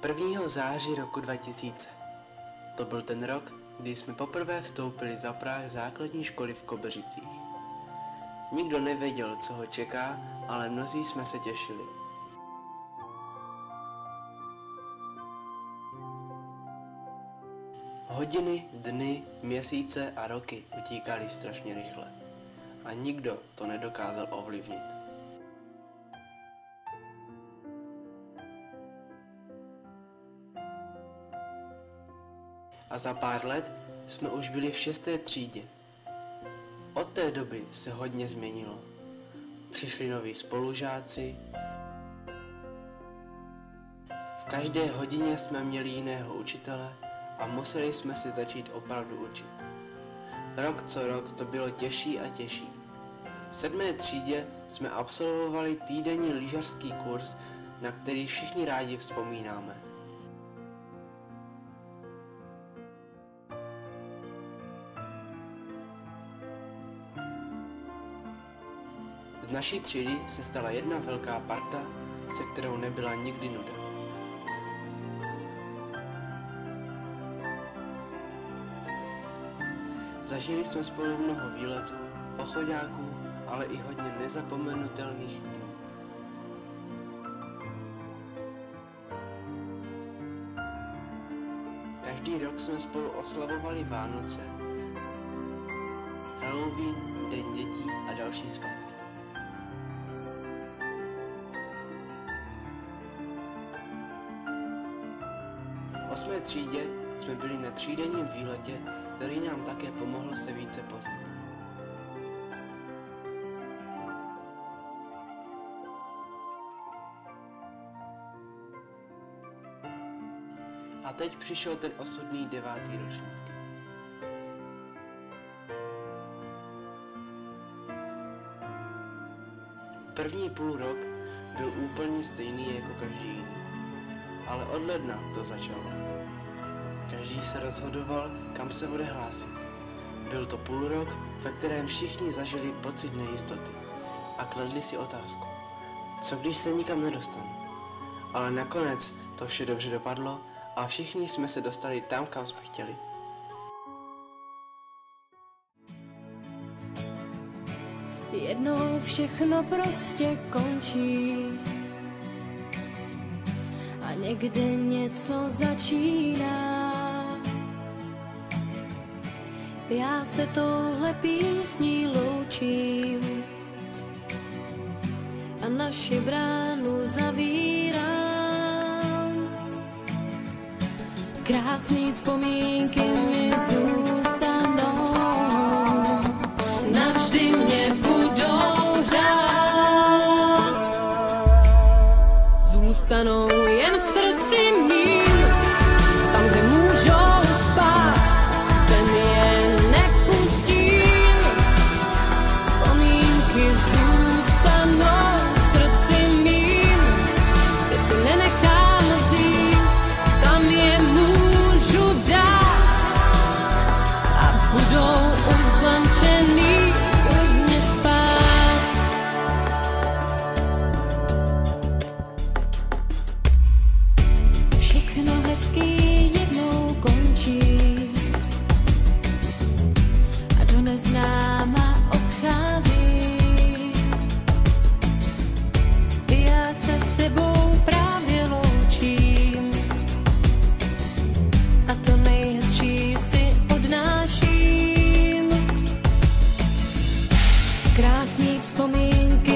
1. září roku 2000. To byl ten rok, kdy jsme poprvé vstoupili za práh základní školy v Kobeřicích. Nikdo nevěděl, co ho čeká, ale mnozí jsme se těšili. Hodiny, dny, měsíce a roky utíkaly strašně rychle. A nikdo to nedokázal ovlivnit. A za pár let jsme už byli v 6. třídě. Od té doby se hodně změnilo. Přišli noví spolužáci. V každé hodině jsme měli jiného učitele a museli jsme se začít opravdu učit. Rok co rok to bylo těžší a těžší. V 7. třídě jsme absolvovali týdenní lyžařský kurz, na který všichni rádi vzpomínáme. Z naší třídy se stala jedna velká parta, se kterou nebyla nikdy nuda. Zažili jsme spolu mnoho výletů, pochoďáků, ale i hodně nezapomenutelných dnů. Každý rok jsme spolu oslavovali Vánoce, Halloween, Den dětí a další svátky. V 8. třídě jsme byli na třídenním výletě, který nám také pomohl se více poznat. A teď přišel ten osudný 9. ročník. První půl rok byl úplně stejný jako každý jiný, ale od ledna to začalo. Každý se rozhodoval, kam se bude hlásit. Byl to půlrok, ve kterém všichni zažili pocit nejistoty a kladli si otázku, co když se nikam nedostanu. Ale nakonec to vše dobře dopadlo a všichni jsme se dostali tam, kam jsme chtěli. Jednou všechno prostě končí a někde něco začíná. Já se touhle písní loučím a naši bránu zavírám. Krásný vzpomínky mi zůstanou, navždy mě budou řád. Zůstanou jen v srdci mým, tam, kde můžou spát. Krásný vzpomínky